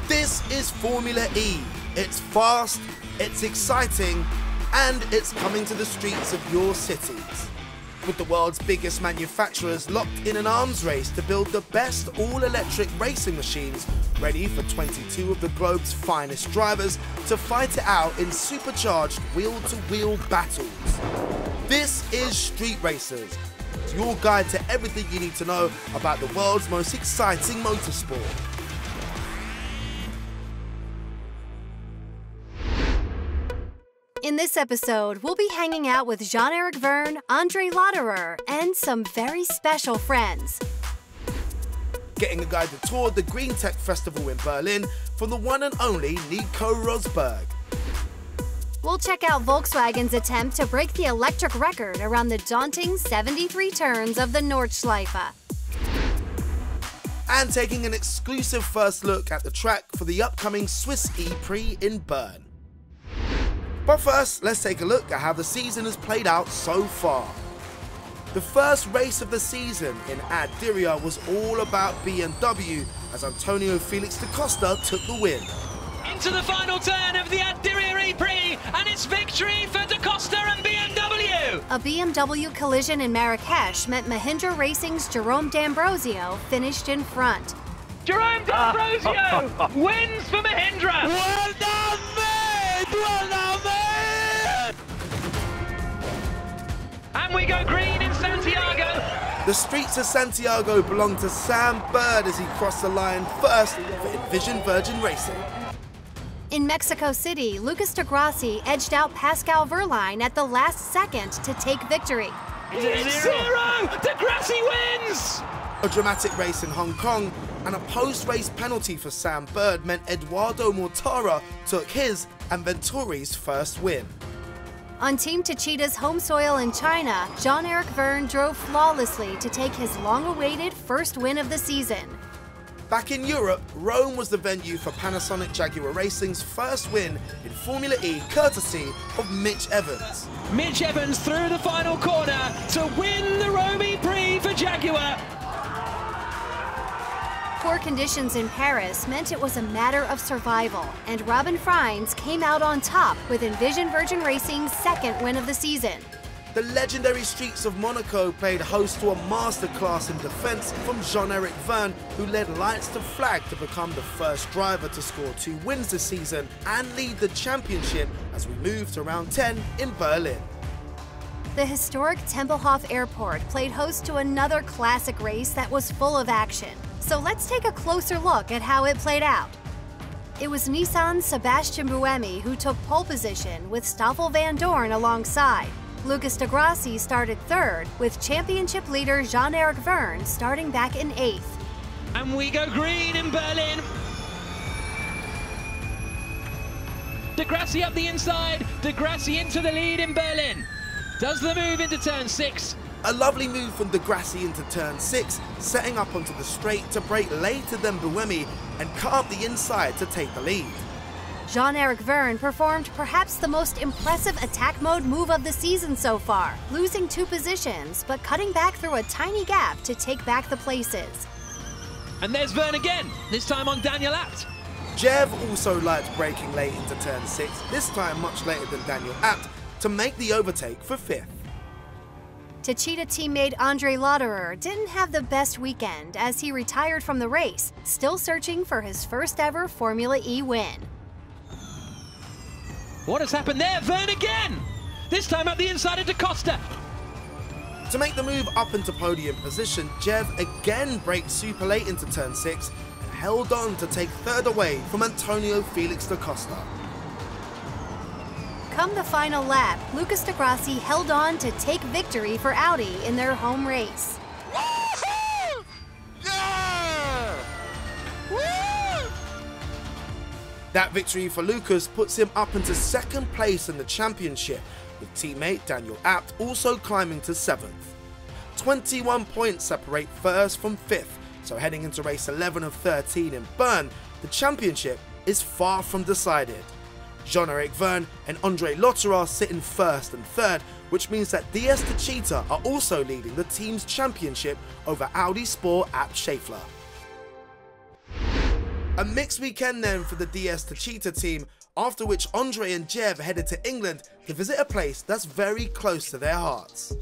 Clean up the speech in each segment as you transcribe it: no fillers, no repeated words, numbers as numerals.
This is Formula E. It's fast, it's exciting, and it's coming to the streets of your cities. With the world's biggest manufacturers locked in an arms race to build the best all-electric racing machines, ready for 22 of the globe's finest drivers to fight it out in supercharged wheel-to-wheel battles. This is Street Racers, your guide to everything you need to know about the world's most exciting motorsport. In this episode, we'll be hanging out with Jean-Eric Vergne, Lotterer, and some very special friends. Getting a guided tour of the Green Tech Festival in Berlin from the one and only Nico Rosberg. We'll check out Volkswagen's attempt to break the electric record around the daunting 73 turns of the Nordschleife. And taking an exclusive first look at the track for the upcoming Swiss E-Prix in Bern. But first, let's take a look at how the season has played out so far. The first race of the season in Ad-Diriyah was all about BMW as Antonio Felix da Costa took the win. Into the final turn of the Ad-Diriyah E-Prix, and it's victory for da Costa and BMW! A BMW collision in Marrakesh meant Mahindra Racing's Jerome D'Ambrosio finished in front. Jerome D'Ambrosio wins for Mahindra! Well done, mate! Well done, mate! And we go green in Santiago. The streets of Santiago belong to Sam Bird as he crossed the line first for Envision Virgin Racing. In Mexico City, Lucas de Grassi edged out Pascal Wehrlein at the last second to take victory. It's zero! De Grassi wins! A dramatic race in Hong Kong and a post-race penalty for Sam Bird meant Eduardo Mortara took his and Venturi's first win. On Team Techeetah's home soil in China, Jean-Eric Vergne drove flawlessly to take his long-awaited first win of the season. Back in Europe, Rome was the venue for Panasonic Jaguar Racing's first win in Formula E, courtesy of Mitch Evans. Mitch Evans through the final corner to win the Rome E-Prix for Jaguar. Poor conditions in Paris meant it was a matter of survival, and Robin Freins came out on top with Envision Virgin Racing's second win of the season. The legendary streets of Monaco played host to a masterclass in defense from Jean-Eric Vergne, who led Lights to Flag to become the first driver to score 2 wins this season and lead the championship as we move to round 10 in Berlin. The historic Tempelhof Airport played host to another classic race that was full of action. So let's take a closer look at how it played out. It was Nissan's Sebastian Buemi who took pole position with Stoffel van Dorn alongside. Lucas de Grassi started third, with championship leader Jean-Eric Vergne starting back in 8th. And we go green in Berlin. De Grassi up the inside, De Grassi into the lead in Berlin. Does the move into turn 6. A lovely move from de Grassi into turn 6, setting up onto the straight to brake later than Buemi and cut up the inside to take the lead. Jean-Eric Vergne performed perhaps the most impressive attack mode move of the season so far, losing 2 positions but cutting back through a tiny gap to take back the places. And there's Vergne again, this time on Daniel Abt. Jev also liked braking late into turn 6, this time much later than Daniel Abt, to make the overtake for 5th. Techeetah teammate Lotterer didn't have the best weekend as he retired from the race, still searching for his first ever Formula E win. What has happened there? Vergne again! This time up the inside of da Costa. To make the move up into podium position, Jev again braked super late into turn 6 and held on to take third away from Antonio Felix da Costa. Come the final lap, Lucas de Grassi held on to take victory for Audi in their home race. Woohoo! Yeah! Woo! That victory for Lucas puts him up into 2nd place in the championship, with teammate Daniel Abt also climbing to 7th. 21 points separate 1st from 5th, so heading into race 11 of 13 in Bern, the championship is far from decided. Jean-Eric Vergne and Lotterer sit in 1st and 3rd, which means that DS Techeetah are also leading the team's championship over Audi Sport Abt Schaeffler. A mixed weekend then for the DS Techeetah team, after which Andre and Jev headed to England to visit a place that's very close to their hearts.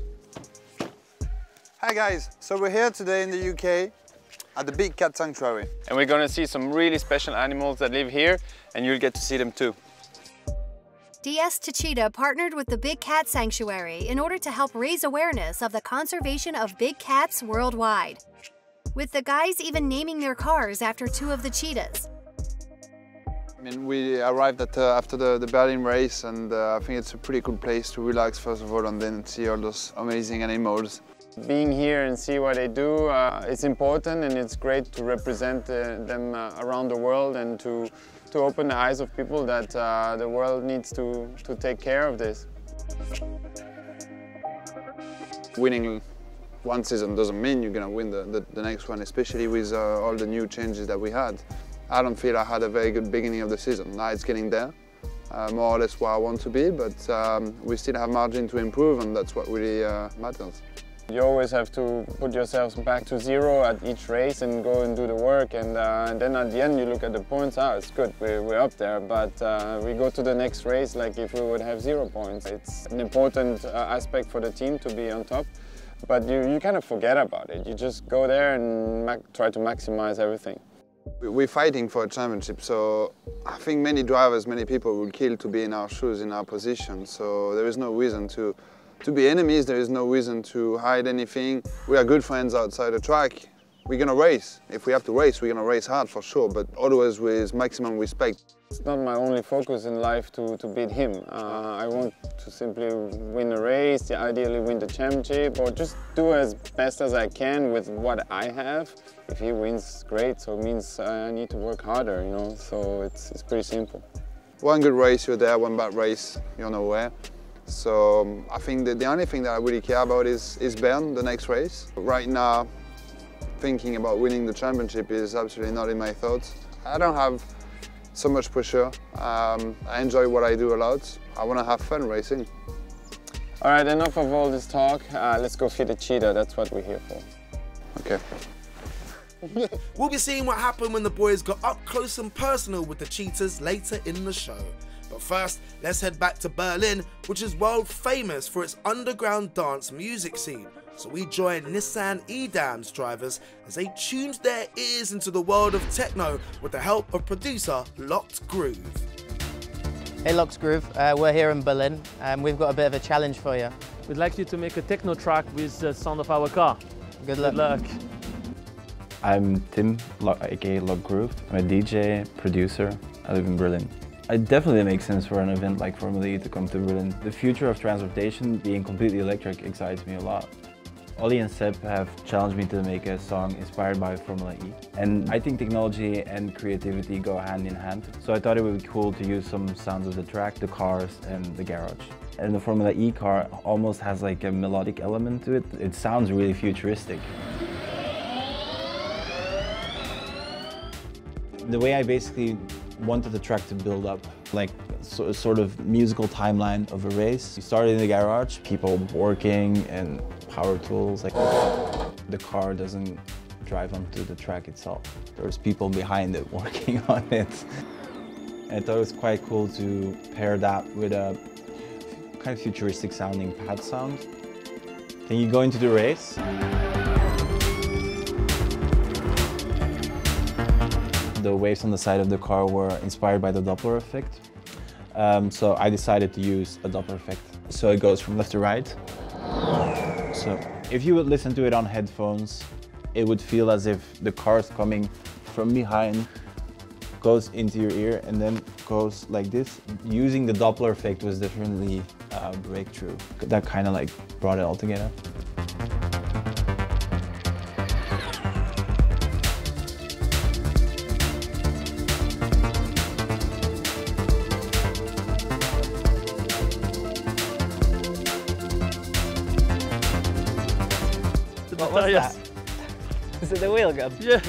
Hi guys, so we're here today in the UK at the Big Cat Sanctuary. And we're going to see some really special animals that live here, and you'll get to see them too. DS Techeetah partnered with the Big Cat Sanctuary in order to help raise awareness of the conservation of big cats worldwide, with the guys even naming their cars after two of the cheetahs. I mean, we arrived after the Berlin race, and I think it's a pretty cool place to relax first of all and then see all those amazing animals. Being here and see what they do, it's important, and it's great to represent them around the world and to open the eyes of people that the world needs to take care of this. Winning one season doesn't mean you're going to win the next one, especially with all the new changes that we had. I don't feel I had a very good beginning of the season. Now it's getting there, more or less where I want to be, but we still have margin to improve, and that's what really matters. You always have to put yourselves back to zero at each race and go and do the work, and then at the end you look at the points, it's good, we're up there, but we go to the next race like if we would have 0 points. It's an important aspect for the team to be on top, but you kind of forget about it. You just go there and try to maximize everything. We're fighting for a championship, so I think many drivers, many people will kill to be in our shoes, in our position, so there is no reason to be enemies, there is no reason to hide anything. We are good friends outside the track. We're going to race. If we have to race, we're going to race hard for sure, but always with maximum respect. It's not my only focus in life to beat him. I want to simply win a race, ideally win the championship, or just do as best as I can with what I have. If he wins, great, so it means I need to work harder, you know, so it's pretty simple. One good race, you're there, one bad race, you're nowhere. So I think that the only thing that I really care about is Bern, the next race. Right now, thinking about winning the championship is absolutely not in my thoughts. I don't have so much pressure. I enjoy what I do a lot. I want to have fun racing. All right, enough of all this talk. Let's go feed the cheetah. That's what we're here for. Okay. We'll be seeing what happened when the boys got up close and personal with the cheetahs later in the show. But first, let's head back to Berlin, which is world famous for its underground dance music scene. So we join Nissan E-Dams drivers as they tuned their ears into the world of techno with the help of producer Locked Groove. Hey Locked Groove, we're here in Berlin and we've got a bit of a challenge for you. We'd like you to make a techno track with the sound of our car. Good luck. Good luck. I'm Tim, aka Locked Groove. I'm a DJ, producer. I live in Berlin. It definitely makes sense for an event like Formula E to come to Berlin. The future of transportation being completely electric excites me a lot. Ollie and Seb have challenged me to make a song inspired by Formula E. And I think technology and creativity go hand in hand. So I thought it would be cool to use some sounds of the track, the cars and the garage. And the Formula E car almost has like a melodic element to it. It sounds really futuristic. The way I basically wanted the track to build up, like sort of musical timeline of a race. You started in the garage, people working and power tools. Like the car doesn't drive onto the track itself. There's people behind it working on it. And I thought it was quite cool to pair that with a kind of futuristic sounding pad sound. Can you go into the race? The waves on the side of the car were inspired by the Doppler effect. So I decided to use a Doppler effect. So it goes from left to right. So if you would listen to it on headphones, it would feel as if the car is coming from behind, goes into your ear and then goes like this. Using the Doppler effect was definitely a breakthrough. That kind of like brought it all together. What's that? Is it the wheel gun? Yeah.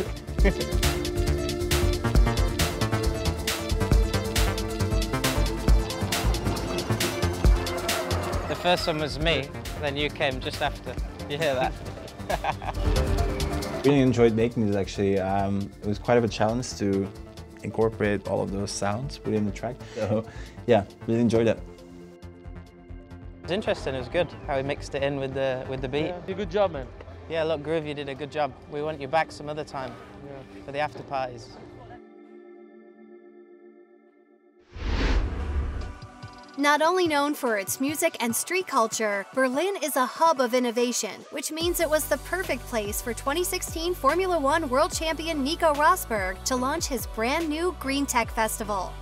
The first one was me, then you came just after. You hear that? Really enjoyed making this actually. It was quite of a challenge to incorporate all of those sounds within the track. So yeah, really enjoyed it. It was interesting, it was good how he mixed it in with the beat. Yeah, good job, man. Yeah, look, Groove, you did a good job. We want you back some other time for the after parties. Not only known for its music and street culture, Berlin is a hub of innovation, which means it was the perfect place for 2016 Formula One world champion Nico Rosberg to launch his brand new Green Tech Festival.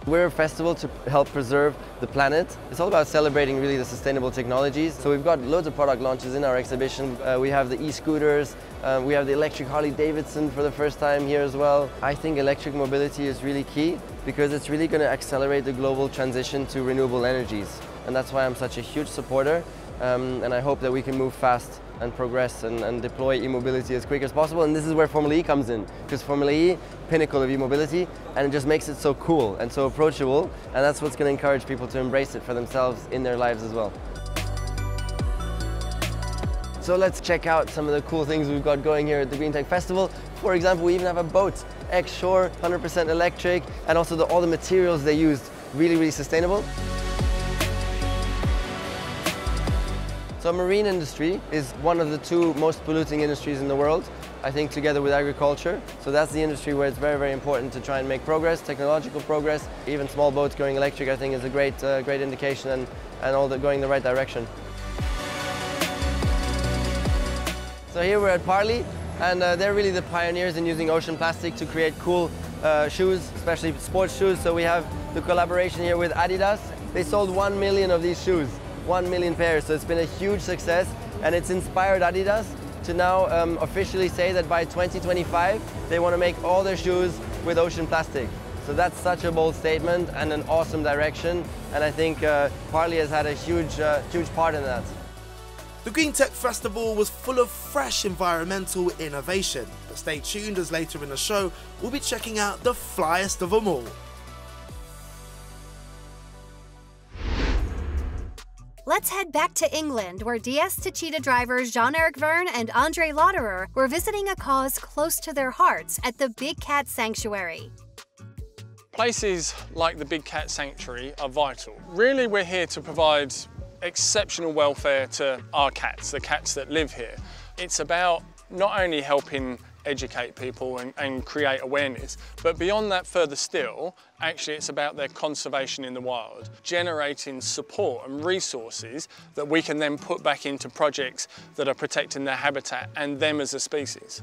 We're a festival to help preserve the planet. It's all about celebrating really the sustainable technologies. So we've got loads of product launches in our exhibition. We have the e-scooters, we have the electric Harley Davidson for the first time here as well. I think electric mobility is really key because it's really going to accelerate the global transition to renewable energies. And that's why I'm such a huge supporter. And I hope that we can move fast and progress and deploy e-mobility as quick as possible. And this is where Formula E comes in, because Formula E, pinnacle of e-mobility, and it just makes it so cool and so approachable, and that's what's going to encourage people to embrace it for themselves in their lives as well. So let's check out some of the cool things we've got going here at the Green Tech Festival. For example, we even have a boat, ex-shore, 100% electric, and also all the materials they used, really sustainable. So marine industry is one of the two most polluting industries in the world, I think together with agriculture. So that's the industry where it's very important to try and make progress, technological progress. Even small boats going electric I think is a great indication and all that going in the right direction. So here we're at Parley, and they're really the pioneers in using ocean plastic to create cool shoes, especially sports shoes. So we have the collaboration here with Adidas. They sold 1 million of these shoes. 1 million pairs, so it's been a huge success, and it's inspired Adidas to now officially say that by 2025 they want to make all their shoes with ocean plastic. So that's such a bold statement and an awesome direction, and I think Parley has had a huge part in that. The Green Tech Festival was full of fresh environmental innovation, but stay tuned as later in the show we'll be checking out the flyest of them all. Let's head back to England, where DS Techeetah drivers Jean-Eric Vergne and Andre Lotterer were visiting a cause close to their hearts at the Big Cat Sanctuary. Places like the Big Cat Sanctuary are vital. Really, we're here to provide exceptional welfare to our cats, the cats that live here. It's about not only helping educate people and create awareness, but beyond that further still, actually it's about their conservation in the wild, generating support and resources that we can then put back into projects that are protecting their habitat and them as a species.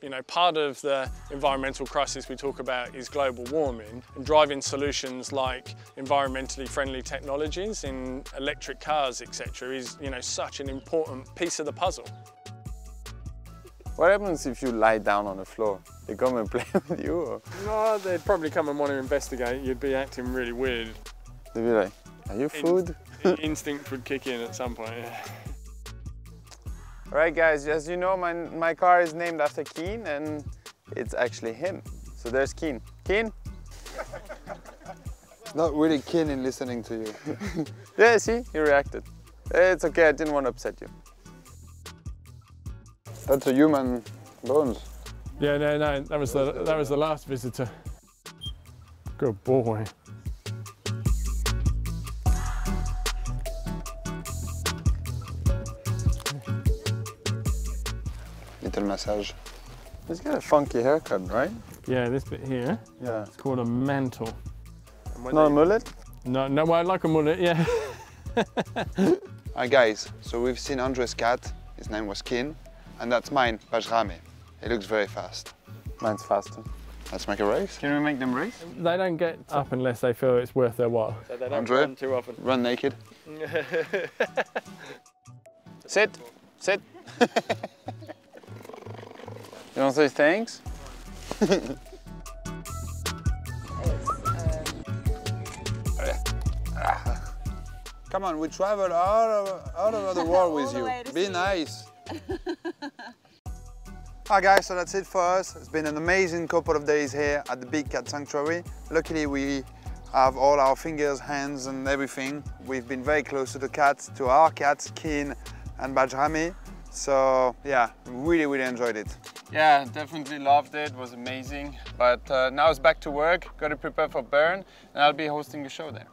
You know, part of the environmental crisis we talk about is global warming, and driving solutions like environmentally friendly technologies in electric cars, etc. is, you know, such an important piece of the puzzle. What happens if you lie down on the floor? They come and play with you? Or? No, they'd probably come and want to investigate. You'd be acting really weird. They'd be like, are you food? Instinct would kick in at some point, yeah. All right, guys, as you know, my car is named after Keen, and it's actually him. So there's Keen. Keen? Not really keen in listening to you. Yeah, see, he reacted. It's okay, I didn't want to upset you. That's a human bones. Yeah, no, that was the last visitor. Good boy. Little massage. He's got a funky haircut, right? Yeah, this bit here. Yeah. It's called a mantle. Not a mullet? No, well, I like a mullet, yeah. Hi guys, so we've seen Andre's cat. His name was Keen. And that's mine, Vergne. He looks very fast. Mine's faster. Let's make a race. Can we make them race? They don't get up unless they feel it's worth their while. So they don't Andre, run too often. Run naked. Sit. Sit. You don't say thanks? Come on, we travel all over the world with you. Be nice. Hi guys, so that's it for us. It's been an amazing couple of days here at the Big Cat Sanctuary. Luckily we have all our fingers, hands and everything. We've been very close to the cats, to our cats, Keen and Vergne. So yeah, really enjoyed it. Yeah, definitely loved it. It was amazing. But now it's back to work. Got to prepare for Bern, and I'll be hosting a show there.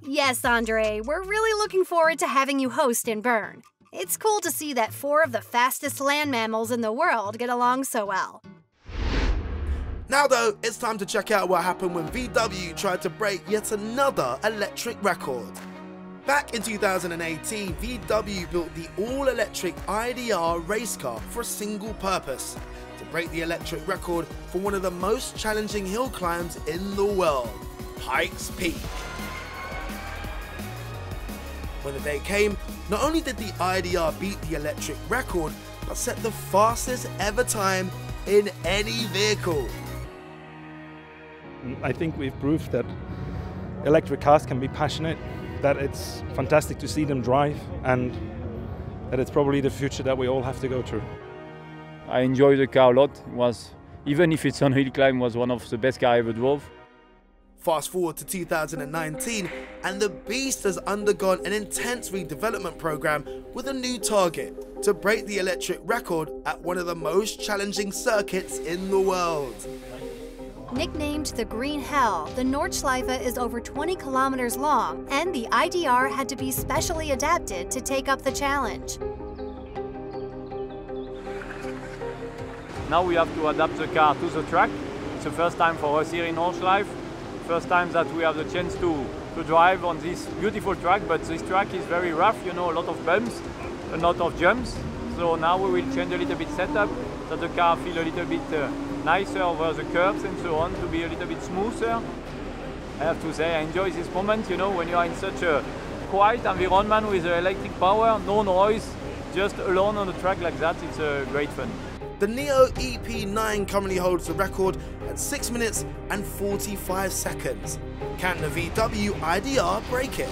Yes, Andre, we're really looking forward to having you host in Bern. It's cool to see that 4 of the fastest land mammals in the world get along so well. Now though, it's time to check out what happened when VW tried to break yet another electric record. Back in 2018, VW built the all-electric IDR race car for a single purpose: to break the electric record for one of the most challenging hill climbs in the world, Pikes Peak. When the day came, not only did the IDR beat the electric record, but set the fastest ever time in any vehicle. I think we've proved that electric cars can be passionate, that it's fantastic to see them drive, and that it's probably the future that we all have to go through. I enjoy the car a lot. It was, even if it's on hill climb, was one of the best cars I ever drove. Fast forward to 2019, and the beast has undergone an intense redevelopment program with a new target: to break the electric record at one of the most challenging circuits in the world. Nicknamed the Green Hell, the Nordschleife is over 20 kilometers long, and the IDR had to be specially adapted to take up the challenge. Now we have to adapt the car to the track. It's the first time for us here in Nordschleife. First time that we have the chance to drive on this beautiful track, but this track is very rough, you know, a lot of bumps, a lot of jumps. So now we will change a little bit setup, so the car feel a little bit nicer over the curves and so on, to be a little bit smoother. I have to say I enjoy this moment, you know, when you are in such a quiet environment with electric power, no noise, just alone on the track like that. It's great fun. The Neo EP9 currently holds the record at 6 minutes and 45 seconds. Can the VW IDR break it?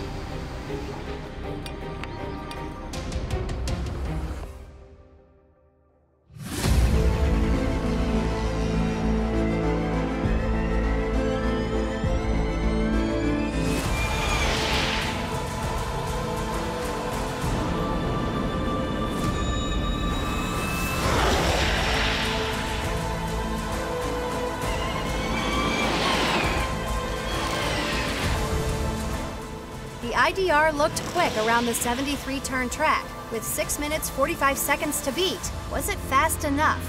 The IDR looked quick around the 73-turn track, with 6 minutes 45 seconds to beat. Was it fast enough?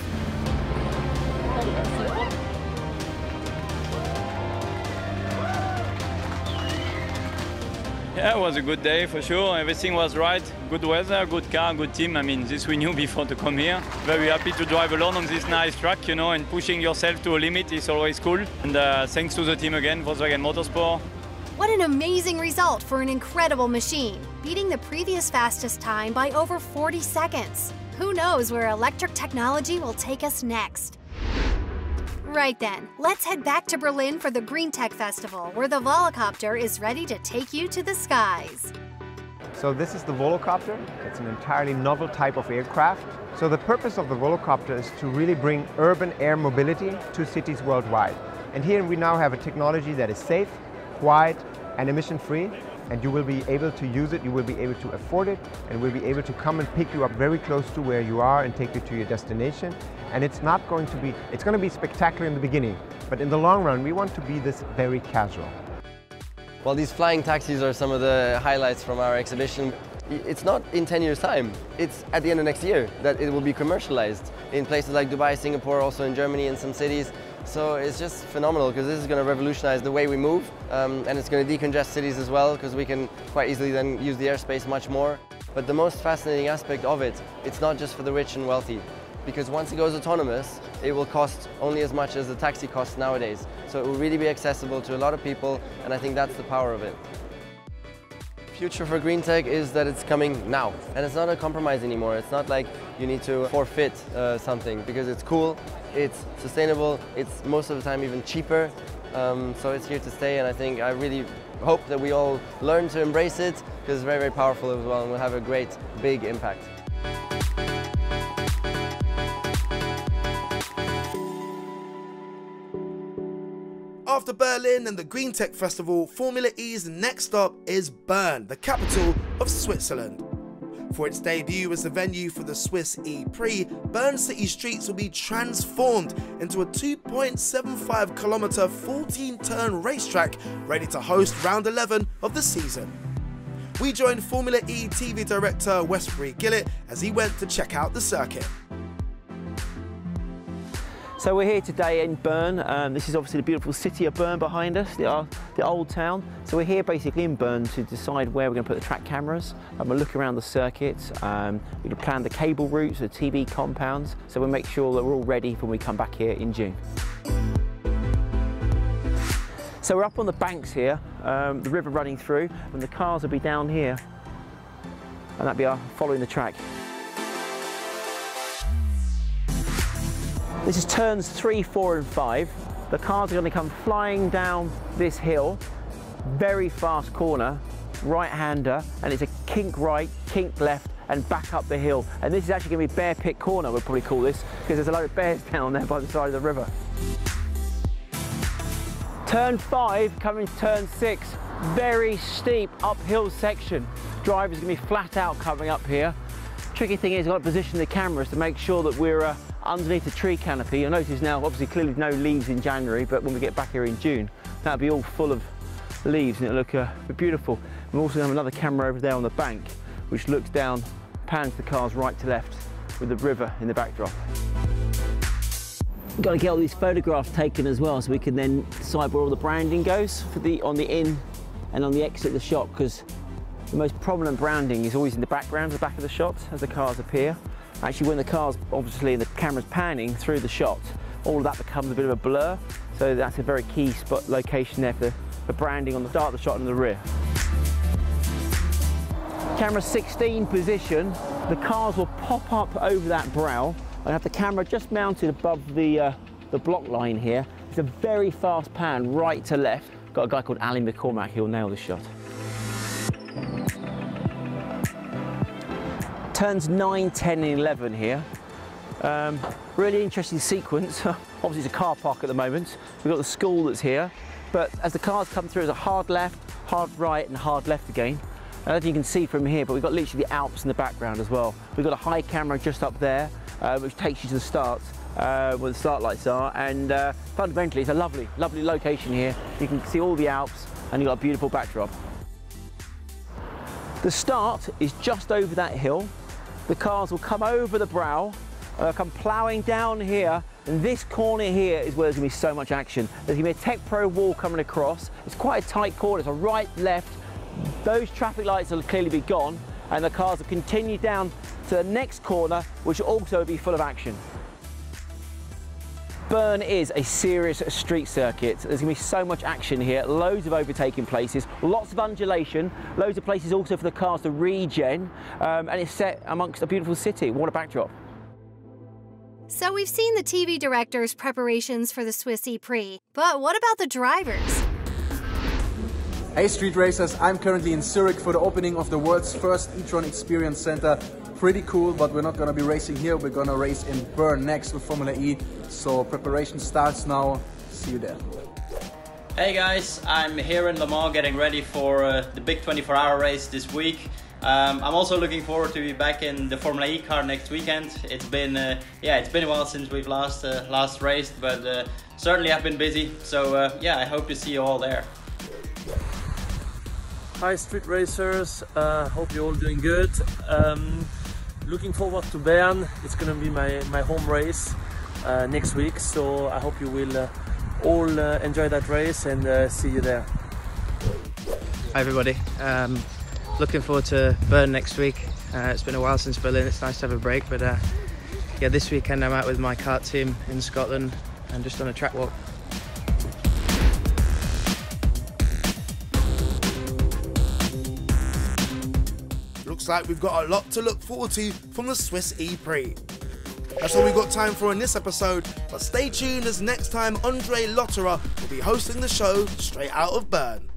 Yeah, it was a good day for sure. Everything was right. Good weather, good car, good team. I mean, this we knew before to come here. Very happy to drive alone on this nice track, you know, and pushing yourself to a limit is always cool. And thanks to the team again, Volkswagen Motorsport. What an amazing result for an incredible machine, beating the previous fastest time by over 40 seconds. Who knows where electric technology will take us next? Right then, let's head back to Berlin for the Green Tech Festival, where the Volocopter is ready to take you to the skies. So this is the Volocopter. It's an entirely novel type of aircraft. So the purpose of the Volocopter is to really bring urban air mobility to cities worldwide. And here we now have a technology that is safe, quiet and emission-free, and you will be able to use it, you will be able to afford it, and we'll be able to come and pick you up very close to where you are and take you to your destination. And it's going to be spectacular in the beginning, but in the long run we want to be this very casual. Well, these flying taxis are some of the highlights from our exhibition. It's not in 10 years' time, it's at the end of next year that it will be commercialized in places like Dubai, Singapore, also in Germany in some cities. So it's just phenomenal, because this is going to revolutionize the way we move, and it's going to decongest cities as well, because we can quite easily then use the airspace much more. But the most fascinating aspect of it, it's not just for the rich and wealthy, because once it goes autonomous, it will cost only as much as the taxi costs nowadays. So it will really be accessible to a lot of people, and I think that's the power of it. Future for green tech is that it's coming now, and it's not a compromise anymore. It's not like you need to forfeit something, because it's cool, it's sustainable, it's most of the time even cheaper, so it's here to stay, and I think I really hope that we all learn to embrace it, because it's very, very powerful as well, and will have a great big impact. After Berlin and the Green Tech Festival, Formula E's next stop is Bern, the capital of Switzerland. For its debut as the venue for the Swiss E-Prix, Bern city streets will be transformed into a 2.75 kilometre 14-turn racetrack ready to host round 11 of the season. We joined Formula E TV director Westbury Gillett as he went to check out the circuit. So we're here today in Bern. This is obviously the beautiful city of Bern behind us, the old town. So we're here basically in Bern to decide where we're going to put the track cameras. We'll look around the circuit. We can plan the cable routes, the TV compounds. So we'll make sure that we're all ready when we come back here in June. So we're up on the banks here, the river running through, and the cars will be down here. And that'll be following the track. This is turns 3, 4 and 5. The cars are going to come flying down this hill, very fast corner, right-hander, and it's a kink right, kink left, and back up the hill. And this is actually going to be Bear Pit Corner, we'll probably call this, because there's a load of bears down there by the side of the river. Turn 5, coming to turn 6, very steep uphill section. Drivers are going to be flat out coming up here. Tricky thing is, I've got to position the cameras to make sure that we're underneath the tree canopy. You'll notice now, obviously, clearly no leaves in January, but when we get back here in June, that'll be all full of leaves and it'll look beautiful. We also have another camera over there on the bank, which looks down, pans the cars right to left with the river in the backdrop. We've got to get all these photographs taken as well, so we can then decide where all the branding goes for on the in and on the exit of the shot, because the most prominent branding is always in the background, the back of the shot, as the cars appear. Actually, when the car's, obviously, the camera's panning through the shot, all of that becomes a bit of a blur. So that's a very key spot location there for the branding on the start of the shot and the rear. Camera 16 position, the cars will pop up over that brow. I have the camera just mounted above the block line here. It's a very fast pan, right to left. Got a guy called Ali McCormack, he'll nail this shot. Turns 9, 10 and 11 here. Really interesting sequence. Obviously it's a car park at the moment. We've got the school that's here, but as the cars come through, there's a hard left, hard right and hard left again. I don't know if you can see from here, but we've got literally the Alps in the background as well. We've got a high camera just up there, which takes you to the start, where the start lights are, and fundamentally it's a lovely, lovely location here. You can see all the Alps and you've got a beautiful backdrop. The start is just over that hill. The cars will come over the brow, come ploughing down here, and this corner here is where there's going to be so much action. There's going to be a Tech Pro wall coming across. It's quite a tight corner, it's a right, left. Those traffic lights will clearly be gone, and the cars will continue down to the next corner, which will also be full of action. Bern is a serious street circuit. There's going to be so much action here, loads of overtaking places, lots of undulation, loads of places also for the cars to regen, and it's set amongst a beautiful city. What a backdrop. So we've seen the TV director's preparations for the Swiss E-Prix, but what about the drivers? Hey street racers, I'm currently in Zurich for the opening of the world's first e-tron experience center. Pretty cool, but we're not going to be racing here, we're going to race in Bern next with Formula E. So preparation starts now, see you there. Hey guys, I'm here in Le Mans getting ready for the big 24-hour race this week. I'm also looking forward to be back in the Formula E car next weekend. It's been a while since we've last raced, but certainly I've been busy. So yeah, I hope to see you all there. Hi street racers, hope you're all doing good. Looking forward to Bern. It's going to be my home race next week, so I hope you will all enjoy that race and see you there. Hi everybody, looking forward to Bern next week. It's been a while since Berlin, it's nice to have a break, but yeah, this weekend I'm out with my kart team in Scotland and just on a track walk. Looks like we've got a lot to look forward to from the Swiss E-Prix. That's all we've got time for in this episode, but stay tuned as next time Lotterer will be hosting the show straight out of Bern.